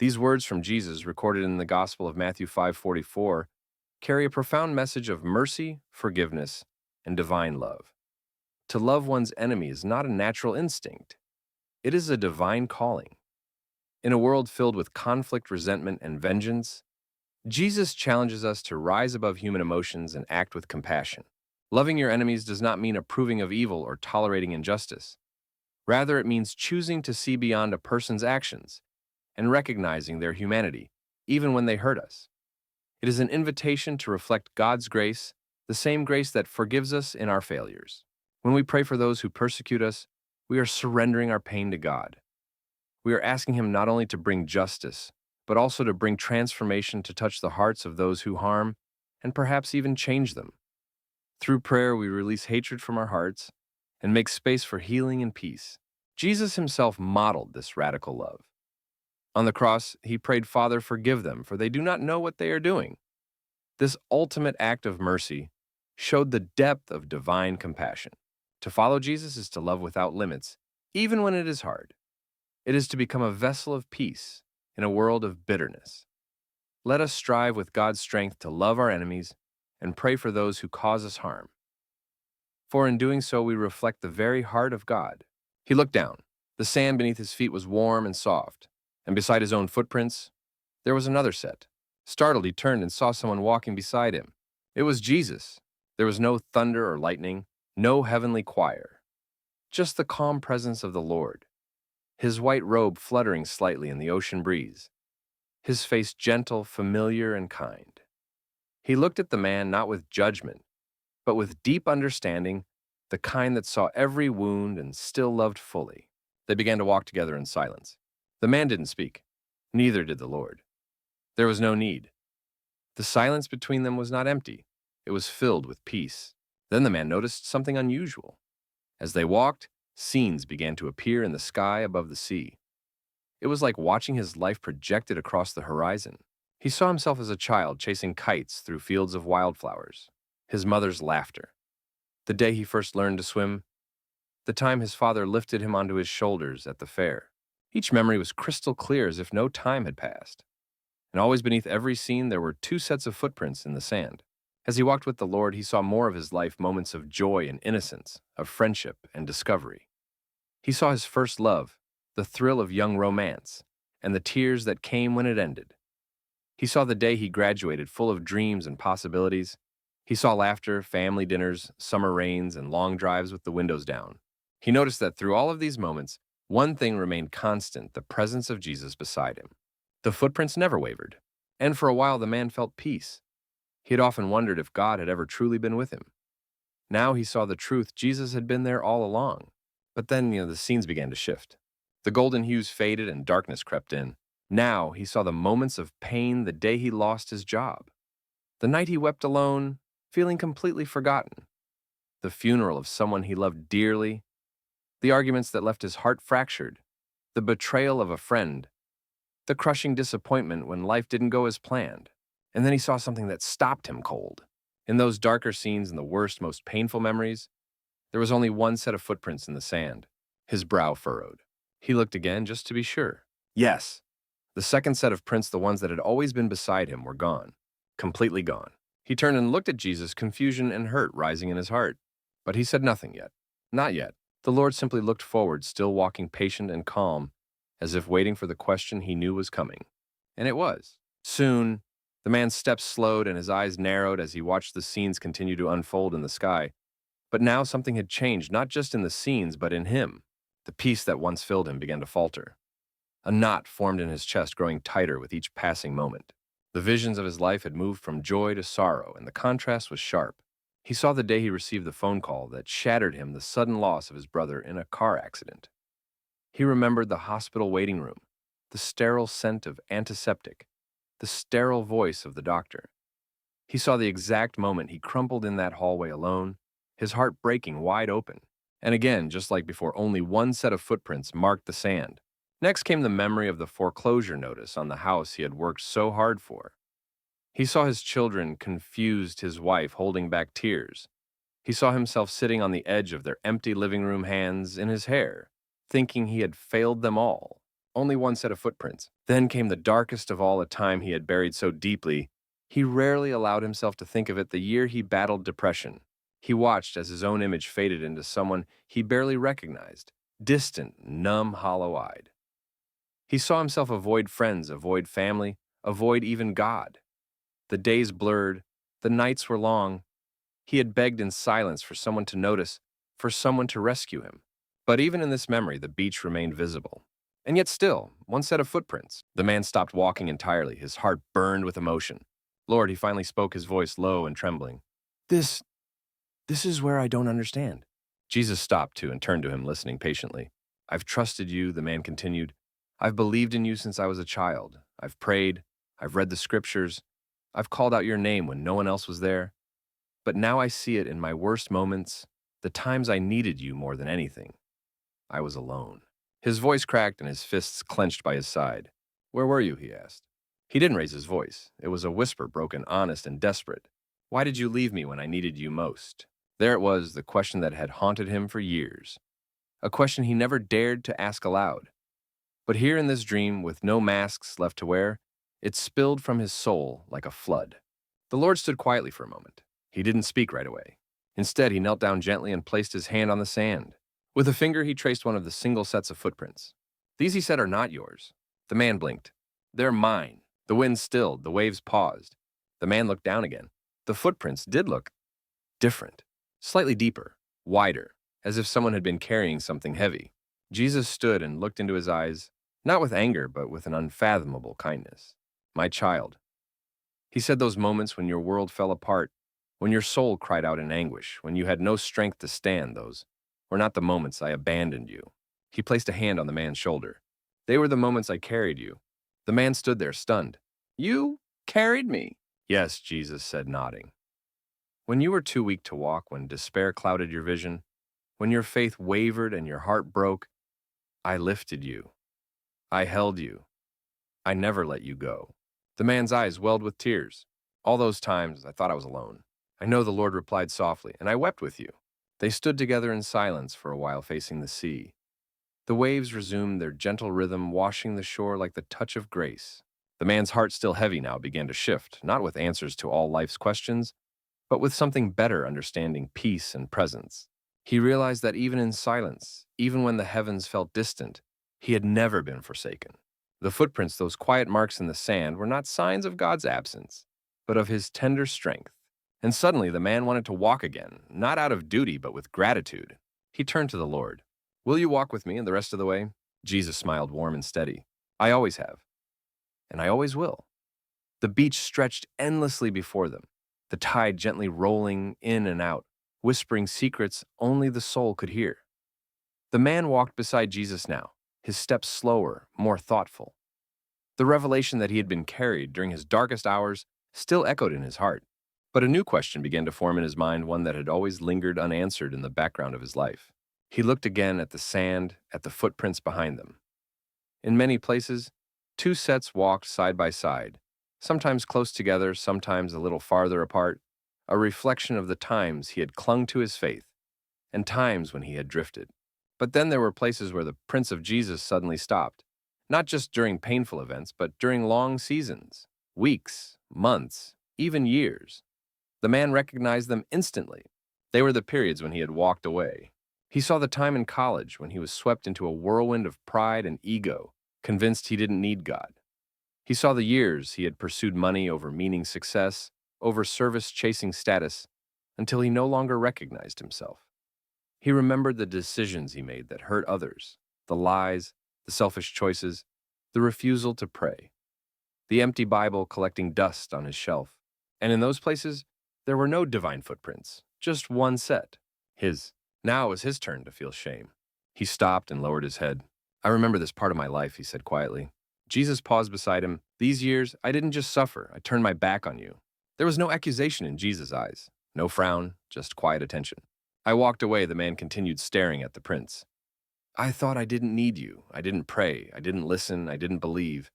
These words from Jesus, recorded in the Gospel of Matthew 5:44, carry a profound message of mercy, forgiveness, and divine love. To love one's enemy is not a natural instinct, it is a divine calling. In a world filled with conflict, resentment, and vengeance, Jesus challenges us to rise above human emotions and act with compassion. Loving your enemies does not mean approving of evil or tolerating injustice. Rather, it means choosing to see beyond a person's actions and recognizing their humanity, even when they hurt us. It is an invitation to reflect God's grace, the same grace that forgives us in our failures. When we pray for those who persecute us, we are surrendering our pain to God. We are asking Him not only to bring justice, but also to bring transformation to touch the hearts of those who harm and perhaps even change them. Through prayer, we release hatred from our hearts and make space for healing and peace. Jesus Himself modeled this radical love. On the cross, He prayed, "Father, forgive them, for they do not know what they are doing." This ultimate act of mercy showed the depth of divine compassion. To follow Jesus is to love without limits, even when it is hard. It is to become a vessel of peace in a world of bitterness. Let us strive with God's strength to love our enemies and pray for those who cause us harm. For in doing so, we reflect the very heart of God. He looked down. The sand beneath His feet was warm and soft, and beside His own footprints, there was another set. Startled, He turned and saw someone walking beside Him. It was Jesus. There was no thunder or lightning, no heavenly choir, just the calm presence of the Lord. His white robe fluttering slightly in the ocean breeze, His face gentle, familiar, and kind. He looked at the man not with judgment, but with deep understanding, the kind that saw every wound and still loved fully. They began to walk together in silence. The man didn't speak. Neither did the Lord. There was no need. The silence between them was not empty. It was filled with peace. Then the man noticed something unusual. As they walked, scenes began to appear in the sky above the sea. It was like watching his life projected across the horizon. He saw himself as a child chasing kites through fields of wildflowers, his mother's laughter, the day he first learned to swim, the time his father lifted him onto his shoulders at the fair. Each memory was crystal clear, as if no time had passed. And always beneath every scene there were two sets of footprints in the sand. As he walked with the Lord, he saw more of his life, moments of joy and innocence, of friendship and discovery. He saw his first love, the thrill of young romance, and the tears that came when it ended. He saw the day he graduated, full of dreams and possibilities. He saw laughter, family dinners, summer rains, and long drives with the windows down. He noticed that through all of these moments, one thing remained constant: the presence of Jesus beside him. The footprints never wavered, and for a while the man felt peace. He had often wondered if God had ever truly been with him. Now he saw the truth: Jesus had been there all along. But then, the scenes began to shift. The golden hues faded and darkness crept in. Now he saw the moments of pain, the day he lost his job, the night he wept alone, feeling completely forgotten, the funeral of someone he loved dearly, the arguments that left his heart fractured, the betrayal of a friend, the crushing disappointment when life didn't go as planned. And then he saw something that stopped him cold. In those darker scenes and the worst, most painful memories, there was only one set of footprints in the sand, his brow furrowed. He looked again just to be sure. Yes, the second set of prints, the ones that had always been beside him, were gone, completely gone. He turned and looked at Jesus, confusion and hurt rising in his heart. But he said nothing yet. Not yet. The Lord simply looked forward, still walking patient and calm, as if waiting for the question he knew was coming. And it was. Soon, the man's steps slowed and his eyes narrowed as he watched the scenes continue to unfold in the sky. But now something had changed, not just in the scenes, but in him. The peace that once filled him began to falter. A knot formed in his chest, growing tighter with each passing moment. The visions of his life had moved from joy to sorrow, and the contrast was sharp. He saw the day he received the phone call that shattered him, the sudden loss of his brother in a car accident. He remembered the hospital waiting room, the sterile scent of antiseptic, the sterile voice of the doctor. He saw the exact moment he crumpled in that hallway alone, his heart breaking wide open. And again, just like before, only one set of footprints marked the sand. Next came the memory of the foreclosure notice on the house he had worked so hard for. He saw his children confused, his wife holding back tears. He saw himself sitting on the edge of their empty living room, hands in his hair, thinking he had failed them all. only one set of footprints. Then came the darkest of all, a time he had buried so deeply, he rarely allowed himself to think of it, the year he battled depression. He watched as his own image faded into someone he barely recognized, distant, numb, hollow-eyed. He saw himself avoid friends, avoid family, avoid even God. The days blurred, the nights were long. He had begged in silence for someone to notice, for someone to rescue him. But even in this memory, the beach remained visible. And yet still, one set of footprints. The man stopped walking entirely, his heart burned with emotion. Lord, he finally spoke, his voice low and trembling. This is where I don't understand. Jesus stopped too and turned to him, listening patiently. I've trusted you, the man continued. I've believed in you since I was a child. I've prayed. I've read the scriptures. I've called out your name when no one else was there. But now I see it in my worst moments, the times I needed you more than anything. I was alone. His voice cracked and his fists clenched by his side. Where were you? He asked. He didn't raise his voice. It was a whisper, broken, honest, and desperate. Why did you leave me when I needed you most? There it was, the question that had haunted him for years. A question he never dared to ask aloud. But here in this dream, with no masks left to wear, it spilled from his soul like a flood. The Lord stood quietly for a moment. He didn't speak right away. Instead, he knelt down gently and placed his hand on the sand. With a finger, he traced one of the single sets of footprints. These, he said, are not yours. The man blinked. They're mine. The wind stilled. The waves paused. The man looked down again. The footprints did look different, slightly deeper, wider, as if someone had been carrying something heavy. Jesus stood and looked into his eyes, not with anger, but with an unfathomable kindness. My child, he said, those moments when your world fell apart, when your soul cried out in anguish, when you had no strength to stand, those were not the moments I abandoned you. He placed a hand on the man's shoulder. They were the moments I carried you. The man stood there, stunned. You carried me? Yes, Jesus said, nodding. When you were too weak to walk, when despair clouded your vision, when your faith wavered and your heart broke, I lifted you. I held you. I never let you go. The man's eyes welled with tears. All those times I thought I was alone. I know, the Lord replied softly, and I wept with you. They stood together in silence for a while, facing the sea. The waves resumed their gentle rhythm, washing the shore like the touch of grace. The man's heart, still heavy now, began to shift, not with answers to all life's questions, but with something better, understanding, peace, and presence. He realized that even in silence, even when the heavens felt distant, he had never been forsaken. The footprints, those quiet marks in the sand, were not signs of God's absence, but of his tender strength. And suddenly the man wanted to walk again, not out of duty, but with gratitude. He turned to the Lord. Will you walk with me and the rest of the way? Jesus smiled, warm and steady. I always have, and I always will. The beach stretched endlessly before them, the tide gently rolling in and out, whispering secrets only the soul could hear. The man walked beside Jesus now, his steps slower, more thoughtful. The revelation that he had been carried during his darkest hours still echoed in his heart. But a new question began to form in his mind, one that had always lingered unanswered in the background of his life. He looked again at the sand, at the footprints behind them. In many places, two sets walked side by side, sometimes close together, sometimes a little farther apart, a reflection of the times he had clung to his faith and times when he had drifted. But then there were places where the prints of Jesus suddenly stopped, not just during painful events, but during long seasons, weeks, months, even years. The man recognized them instantly. They were the periods when he had walked away. He saw the time in college when he was swept into a whirlwind of pride and ego, convinced he didn't need God. He saw the years he had pursued money over meaning, success, over service, chasing status, until he no longer recognized himself. He remembered the decisions he made that hurt others, the lies, the selfish choices, the refusal to pray, the empty Bible collecting dust on his shelf. And in those places, there were no divine footprints, just one set, his. Now it was his turn to feel shame. He stopped and lowered his head. I remember this part of my life, he said quietly. Jesus paused beside him. These years, I didn't just suffer, I turned my back on you. There was no accusation in Jesus' eyes, no frown, just quiet attention. I walked away, the man continued, staring at the prints. I thought I didn't need you. I didn't pray. I didn't listen. I didn't believe.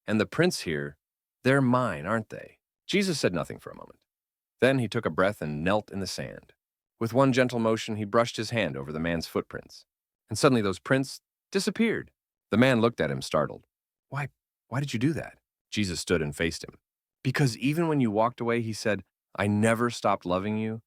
And the prints here, they're mine, aren't they? Jesus said nothing for a moment. Then he took a breath and knelt in the sand. With one gentle motion, he brushed his hand over the man's footprints. And suddenly those prints disappeared. The man looked at him, startled. Why, why did you do that? Jesus stood and faced him. Because even when you walked away, he said, I never stopped loving you,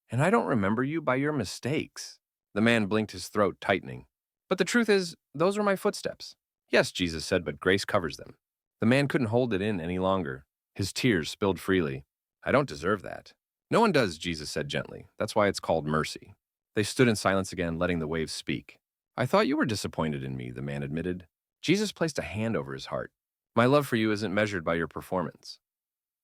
and I don't remember you by your mistakes. The man blinked, his throat tightening. But the truth is, those were my footsteps. Yes, Jesus said, but grace covers them. The man couldn't hold it in any longer. His tears spilled freely. I don't deserve that. No one does, Jesus said gently. That's why it's called mercy. They stood in silence again, letting the waves speak. I thought you were disappointed in me, the man admitted. Jesus placed a hand over his heart. My love for you isn't measured by your performance.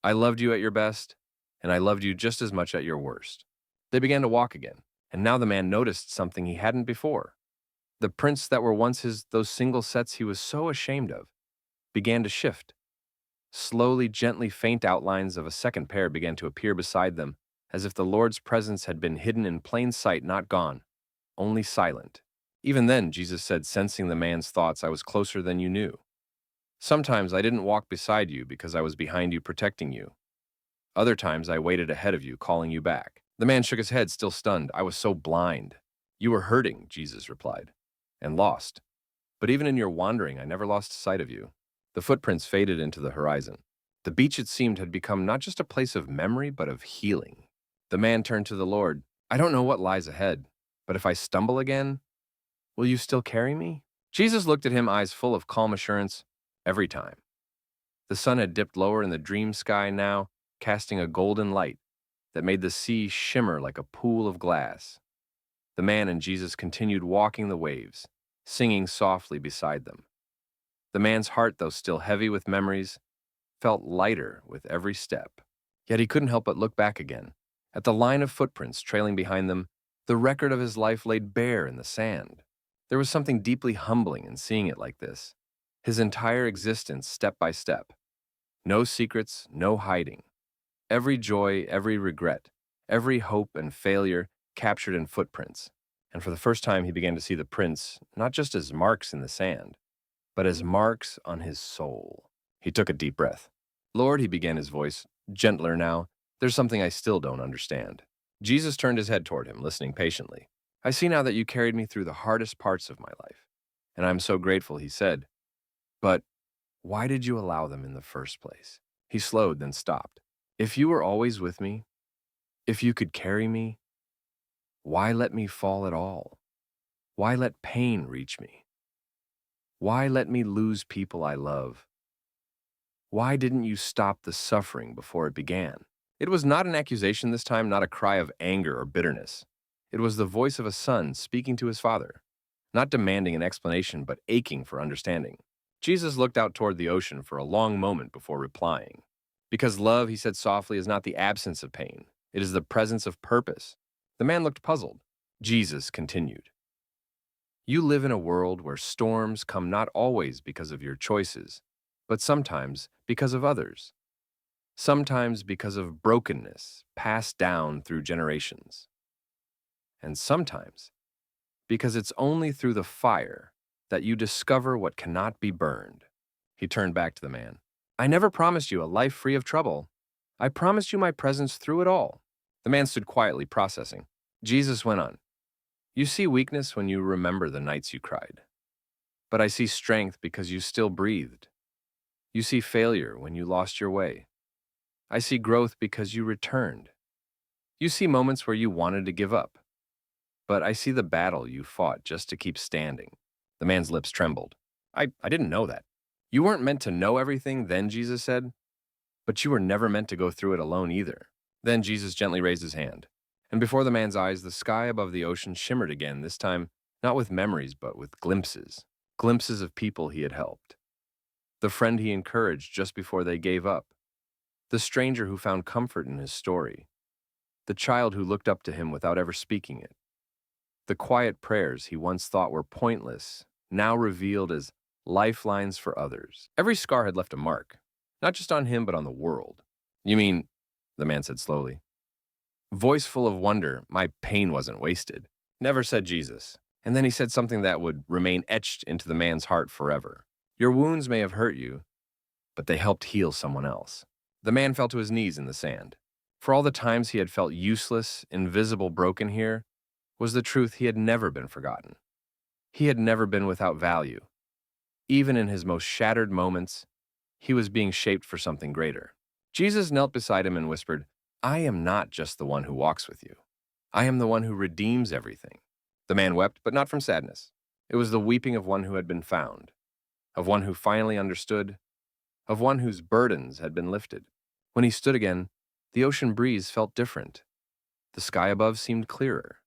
I loved you at your best, and I loved you just as much at your worst. They began to walk again, and now the man noticed something he hadn't before. The prints that were once those single sets he was so ashamed of, began to shift. Slowly, gently, faint outlines of a second pair began to appear beside them, as if the Lord's presence had been hidden in plain sight, not gone, only silent. Even then, Jesus said, sensing the man's thoughts, I was closer than you knew. Sometimes I didn't walk beside you because I was behind you protecting you. Other times I waited ahead of you, calling you back. The man shook his head, still stunned. I was so blind. You were hurting, Jesus replied, and lost. But even in your wandering, I never lost sight of you. The footprints faded into the horizon. The beach, it seemed, had become not just a place of memory, but of healing. The man turned to the Lord. I don't know what lies ahead, but if I stumble again, will you still carry me? Jesus looked at him, eyes full of calm assurance. Every time. The sun had dipped lower in the dream sky now, casting a golden light that made the sea shimmer like a pool of glass. The man and Jesus continued walking the waves, singing softly beside them. The man's heart, though still heavy with memories, felt lighter with every step. Yet he couldn't help but look back again. At the line of footprints trailing behind them, the record of his life laid bare in the sand. There was something deeply humbling in seeing it like this. His entire existence, step by step. No secrets, no hiding. Every joy, every regret, every hope and failure captured in footprints. And for the first time, he began to see the prints not just as marks in the sand, but as marks on his soul. He took a deep breath. Lord, he began, his voice gentler now, there's something I still don't understand. Jesus turned his head toward him, listening patiently. I see now that you carried me through the hardest parts of my life, and I'm so grateful, he said. But why did you allow them in the first place? He slowed, then stopped. If you were always with me, if you could carry me, why let me fall at all? Why let pain reach me? Why let me lose people I love? Why didn't you stop the suffering before it began? It was not an accusation this time, not a cry of anger or bitterness. It was the voice of a son speaking to his father, not demanding an explanation, but aching for understanding. Jesus looked out toward the ocean for a long moment before replying. Because love, he said softly, is not the absence of pain. It is the presence of purpose. The man looked puzzled. Jesus continued. You live in a world where storms come not always because of your choices, but sometimes because of others. Sometimes because of brokenness passed down through generations. And sometimes because it's only through the fire that you discover what cannot be burned. He turned back to the man. I never promised you a life free of trouble. I promised you my presence through it all. The man stood quietly, processing. Jesus went on. You see weakness when you remember the nights you cried. But I see strength because you still breathed. You see failure when you lost your way. I see growth because you returned. You see moments where you wanted to give up. But I see the battle you fought just to keep standing. The man's lips trembled. I didn't know that. You weren't meant to know everything then, Jesus said. But you were never meant to go through it alone either. Then Jesus gently raised his hand. And before the man's eyes, the sky above the ocean shimmered again, this time not with memories, but with glimpses. Glimpses of people he had helped. The friend he encouraged just before they gave up. The stranger who found comfort in his story. The child who looked up to him without ever speaking it. The quiet prayers he once thought were pointless, now revealed as lifelines for others. Every scar had left a mark, not just on him, but on the world. You mean, the man said slowly. Voice full of wonder, my pain wasn't wasted. Never, said Jesus. And then he said something that would remain etched into the man's heart forever. Your wounds may have hurt you, but they helped heal someone else. The man fell to his knees in the sand. For all the times he had felt useless, invisible, broken here, was the truth he had never been forgotten. He had never been without value. Even in his most shattered moments, he was being shaped for something greater. Jesus knelt beside him and whispered, "I am not just the one who walks with you. I am the one who redeems everything." The man wept, but not from sadness. It was the weeping of one who had been found, of one who finally understood, of one whose burdens had been lifted. When he stood again, the ocean breeze felt different. The sky above seemed clearer.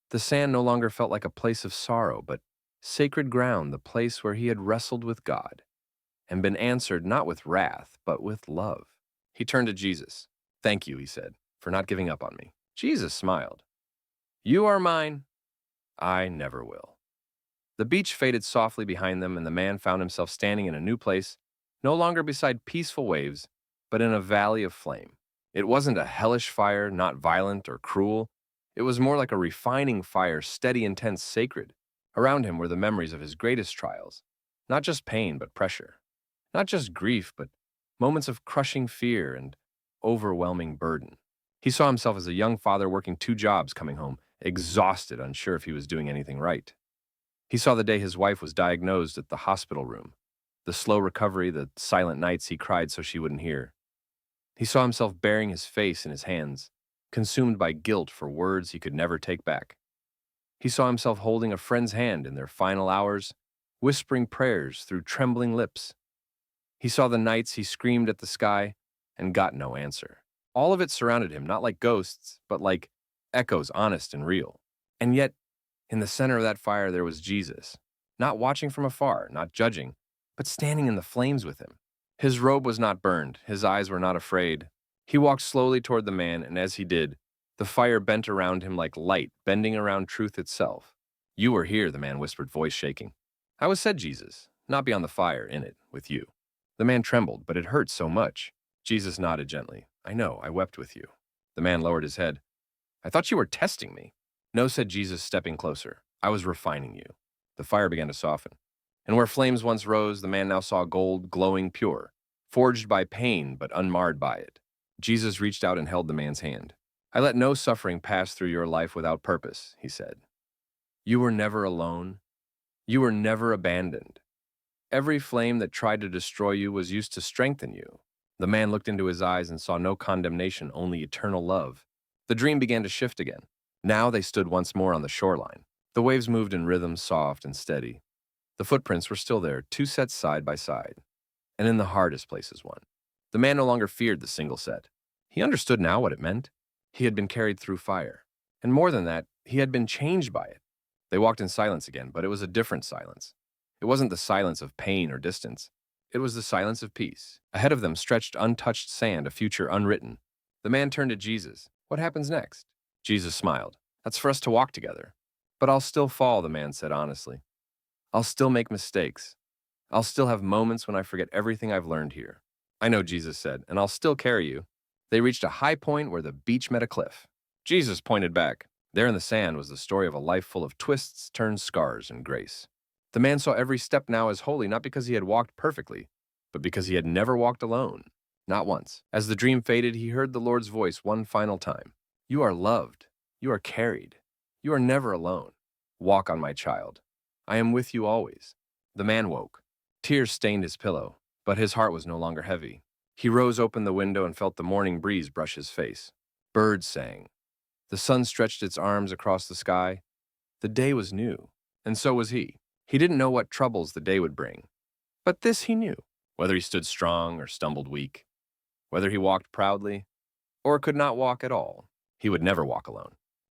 The sand no longer felt like a place of sorrow, but sacred ground, the place where he had wrestled with God and been answered not with wrath, but with love. He turned to Jesus. "Thank you," he said, "for not giving up on me." Jesus smiled. "You are mine. I never will." The beach faded softly behind them, and the man found himself standing in a new place, no longer beside peaceful waves, but in a valley of flame. It wasn't a hellish fire, not violent or cruel. It was more like a refining fire, steady, intense, sacred. Around him were the memories of his greatest trials. Not just pain, but pressure. Not just grief, but moments of crushing fear and overwhelming burden. He saw himself as a young father working 2 jobs, coming home, exhausted, unsure if he was doing anything right. He saw the day his wife was diagnosed at the hospital room, the slow recovery, the silent nights he cried so she wouldn't hear. He saw himself burying his face in his hands, consumed by guilt for words he could never take back. He saw himself holding a friend's hand in their final hours, whispering prayers through trembling lips. He saw the nights he screamed at the sky and got no answer. All of it surrounded him, not like ghosts, but like echoes, honest and real. And yet, in the center of that fire, there was Jesus, not watching from afar, not judging, but standing in the flames with him. His robe was not burned, his eyes were not afraid. He walked slowly toward the man, and as he did, the fire bent around him like light, bending around truth itself. "You were here," the man whispered, voice shaking. "I was," said Jesus, "not beyond the fire, in it, with you." The man trembled, but it hurt so much. Jesus nodded gently. "I know, I wept with you." The man lowered his head. "I thought you were testing me." "No," said Jesus, stepping closer. "I was refining you." The fire began to soften. And where flames once rose, the man now saw gold, glowing pure, forged by pain but unmarred by it. Jesus reached out and held the man's hand. "I let no suffering pass through your life without purpose," he said. "You were never alone. You were never abandoned. Every flame that tried to destroy you was used to strengthen you." The man looked into his eyes and saw no condemnation, only eternal love. The dream began to shift again. Now they stood once more on the shoreline. The waves moved in rhythm, soft and steady. The footprints were still there, 2 sets side by side. And in the hardest places, one. The man no longer feared the single set. He understood now what it meant. He had been carried through fire. And more than that, he had been changed by it. They walked in silence again, but it was a different silence. It wasn't the silence of pain or distance. It was the silence of peace. Ahead of them stretched untouched sand, a future unwritten. The man turned to Jesus. "What happens next?" Jesus smiled. "That's for us to walk together." "But I'll still fall," the man said honestly. "I'll still make mistakes. I'll still have moments when I forget everything I've learned here." "I know," Jesus said, "and I'll still carry you." They reached a high point where the beach met a cliff. Jesus pointed back. There in the sand was the story of a life full of twists, turns, scars, and grace. The man saw every step now as holy, not because he had walked perfectly, but because he had never walked alone. Not once. As the dream faded, he heard the Lord's voice one final time. "You are loved. You are carried. You are never alone. Walk on, my child. I am with you always." The man woke. Tears stained his pillow, but his heart was no longer heavy. He rose, opened the window, and felt the morning breeze brush his face. Birds sang. The sun stretched its arms across the sky. The day was new, and so was he. He didn't know what troubles the day would bring. But this he knew. Whether he stood strong or stumbled weak, whether he walked proudly or could not walk at all, he would never walk alone.